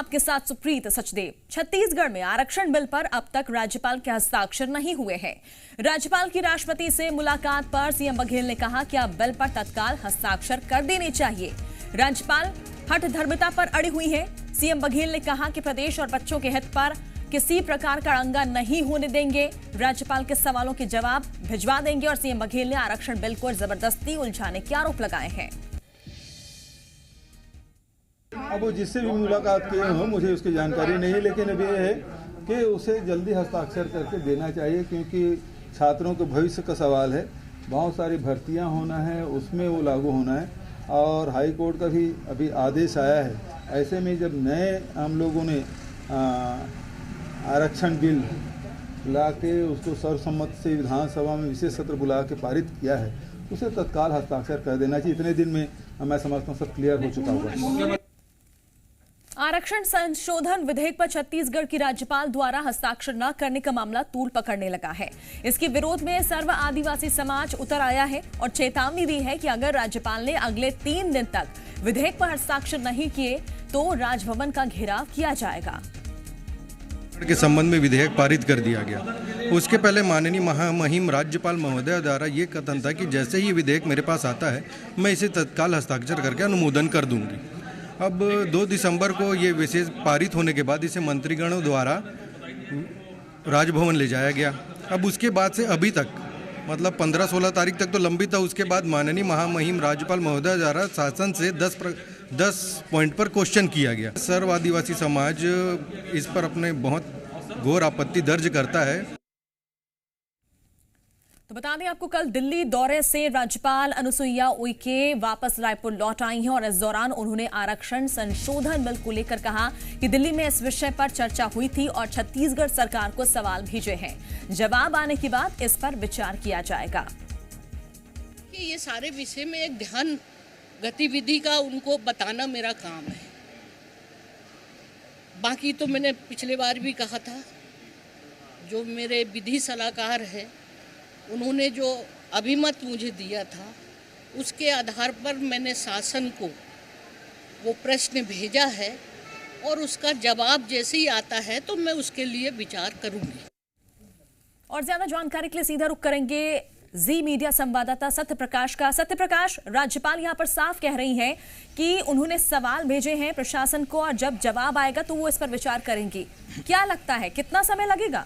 आपके साथ सुप्रीत सचदेव। छत्तीसगढ़ में आरक्षण बिल पर अब तक राज्यपाल के हस्ताक्षर नहीं हुए हैं। राज्यपाल की राष्ट्रपति से मुलाकात पर सीएम बघेल ने कहा कि अब बिल पर तत्काल हस्ताक्षर कर देने चाहिए। राज्यपाल हठधर्मिता पर अड़ी हुई है। सीएम बघेल ने कहा कि प्रदेश और बच्चों के हित पर किसी प्रकार का अड़ंगा नहीं होने देंगे। राज्यपाल के सवालों के जवाब भिजवा देंगे और सीएम बघेल ने आरक्षण बिल को जबरदस्ती उलझाने के आरोप लगाए हैं। अब वो जिससे भी मुलाकात किए हो मुझे उसकी जानकारी नहीं, लेकिन अब ये है कि उसे जल्दी हस्ताक्षर करके देना चाहिए, क्योंकि छात्रों के भविष्य का सवाल है। बहुत सारी भर्तियां होना है, उसमें वो लागू होना है और हाई कोर्ट का भी अभी आदेश आया है। ऐसे में जब नए हम लोगों ने आरक्षण बिल ला के उसको सर्वसम्मति से विधानसभा में विशेष सत्र बुला के पारित किया है, उसे तत्काल हस्ताक्षर कर देना चाहिए। इतने दिन में मैं समझता हूँ सब क्लियर हो चुका होगा। आरक्षण संशोधन विधेयक पर छत्तीसगढ़ की राज्यपाल द्वारा हस्ताक्षर न करने का मामला तूल पकड़ने लगा है। इसके विरोध में सर्व आदिवासी समाज उतर आया है और चेतावनी दी है कि अगर राज्यपाल ने अगले 3 दिन तक विधेयक पर हस्ताक्षर नहीं किए तो राजभवन का घेराव किया जाएगा। के संबंध में विधेयक पारित कर दिया गया। उसके पहले माननीय महामहिम राज्यपाल महोदय द्वारा ये कथन था कि जैसे ही विधेयक मेरे पास आता है मैं इसे तत्काल हस्ताक्षर करके अनुमोदन कर दूंगी। अब 2 दिसंबर को ये विशेष पारित होने के बाद इसे मंत्रीगणों द्वारा राजभवन ले जाया गया। अब उसके बाद से अभी तक मतलब 15-16 तारीख तक तो लंबित था। उसके बाद माननीय महामहिम राज्यपाल महोदय द्वारा शासन से 10 पॉइंट पर क्वेश्चन किया गया। सर्व आदिवासी समाज इस पर अपने बहुत घोर आपत्ति दर्ज करता है। तो बता दें आपको, कल दिल्ली दौरे से राज्यपाल अनुसुईया उइके वापस रायपुर लौट आई हैं और इस दौरान उन्होंने आरक्षण संशोधन बिल को लेकर कहा कि दिल्ली में इस विषय पर चर्चा हुई थी और छत्तीसगढ़ सरकार को सवाल भेजे हैं। जवाब आने के बाद इस पर विचार किया जाएगा। ये सारे विषय में एक ध्यान गतिविधि का उनको बताना मेरा काम है। बाकी तो मैंने पिछले बार भी कहा था, जो मेरे विधि सलाहकार है उन्होंने जो अभिमत मुझे दिया था उसके आधार पर मैंने शासन को वो प्रश्न भेजा है और उसका जवाब जैसे ही आता है तो मैं उसके लिए विचार करूंगी। और ज्यादा जानकारी के लिए सीधा रुख करेंगे जी मीडिया संवाददाता सत्यप्रकाश का। सत्यप्रकाश, राज्यपाल यहां पर साफ कह रही हैं कि उन्होंने सवाल भेजे हैं प्रशासन को और जब जवाब आएगा तो वो इस पर विचार करेंगी। क्या लगता है कितना समय लगेगा?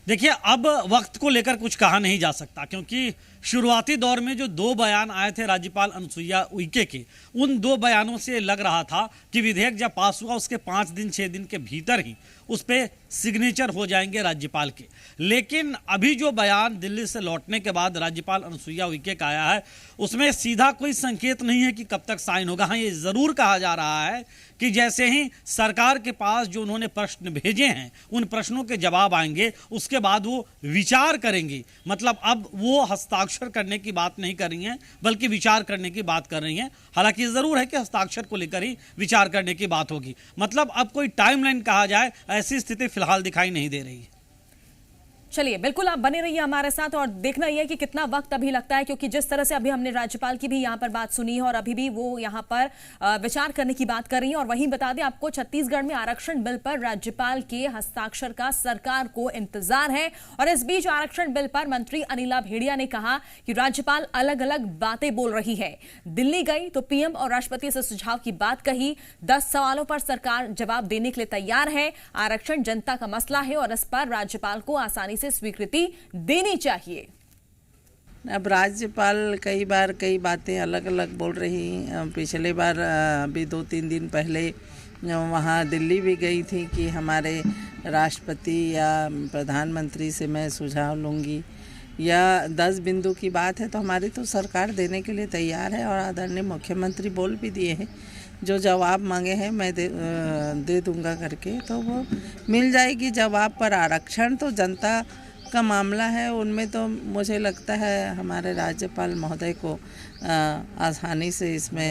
देखिए, अब वक्त को लेकर कुछ कहा नहीं जा सकता, क्योंकि शुरुआती दौर में जो 2 बयान आए थे राज्यपाल अनुसुईया उइके के, उन 2 बयानों से लग रहा था कि विधेयक जब पास हुआ उसके 5 दिन 6 दिन के भीतर ही उस पर सिग्नेचर हो जाएंगे राज्यपाल के। लेकिन अभी जो बयान दिल्ली से लौटने के बाद राज्यपाल अनुसुईया उइके का आया है उसमें सीधा कोई संकेत नहीं है कि कब तक साइन होगा। हाँ, ये जरूर कहा जा रहा है कि जैसे ही सरकार के पास जो उन्होंने प्रश्न भेजे हैं उन प्रश्नों के जवाब आएंगे उसके बाद वो विचार करेंगी। मतलब अब वो हस्ताक्षर करने की बात नहीं कर रही हैं बल्कि विचार करने की बात कर रही हैं। हालांकि जरूर है कि हस्ताक्षर को लेकर ही विचार करने की बात होगी। मतलब अब कोई टाइमलाइन कहा जाए ऐसी स्थिति फिलहाल दिखाई नहीं दे रही है। चलिए, बिल्कुल आप बने रहिए हमारे साथ और देखना ही है कि कितना वक्त अभी लगता है, क्योंकि जिस तरह से अभी हमने राज्यपाल की भी यहाँ पर बात सुनी है और अभी भी वो यहाँ पर विचार करने की बात कर रही है। और वहीं बता दें आपको, छत्तीसगढ़ में आरक्षण बिल पर राज्यपाल के हस्ताक्षर का सरकार को इंतजार है। और इस बीच आरक्षण बिल पर मंत्री अनिला भेड़िया ने कहा कि राज्यपाल अलग अलग बातें बोल रही है। दिल्ली गई तो पीएम और राष्ट्रपति से सुझाव की बात कही। 10 सवालों पर सरकार जवाब देने के लिए तैयार है। आरक्षण जनता का मसला है और इस पर राज्यपाल को आसानी से स्वीकृति देनी चाहिए। अब राज्यपाल कई बार कई बातें अलग अलग बोल रही। पिछले बार अभी 2-3 दिन पहले वहाँ दिल्ली भी गई थी कि हमारे राष्ट्रपति या प्रधानमंत्री से मैं सुझाव लूँगी, या 10 बिंदु की बात है तो हमारी तो सरकार देने के लिए तैयार है। और आदरणीय मुख्यमंत्री बोल भी दिए हैं जो जवाब मांगे हैं मैं दे दूंगा करके, तो वो मिल जाएगी जवाब पर। आरक्षण तो जनता का मामला है, उनमें तो मुझे लगता है हमारे राज्यपाल महोदय को आसानी से इसमें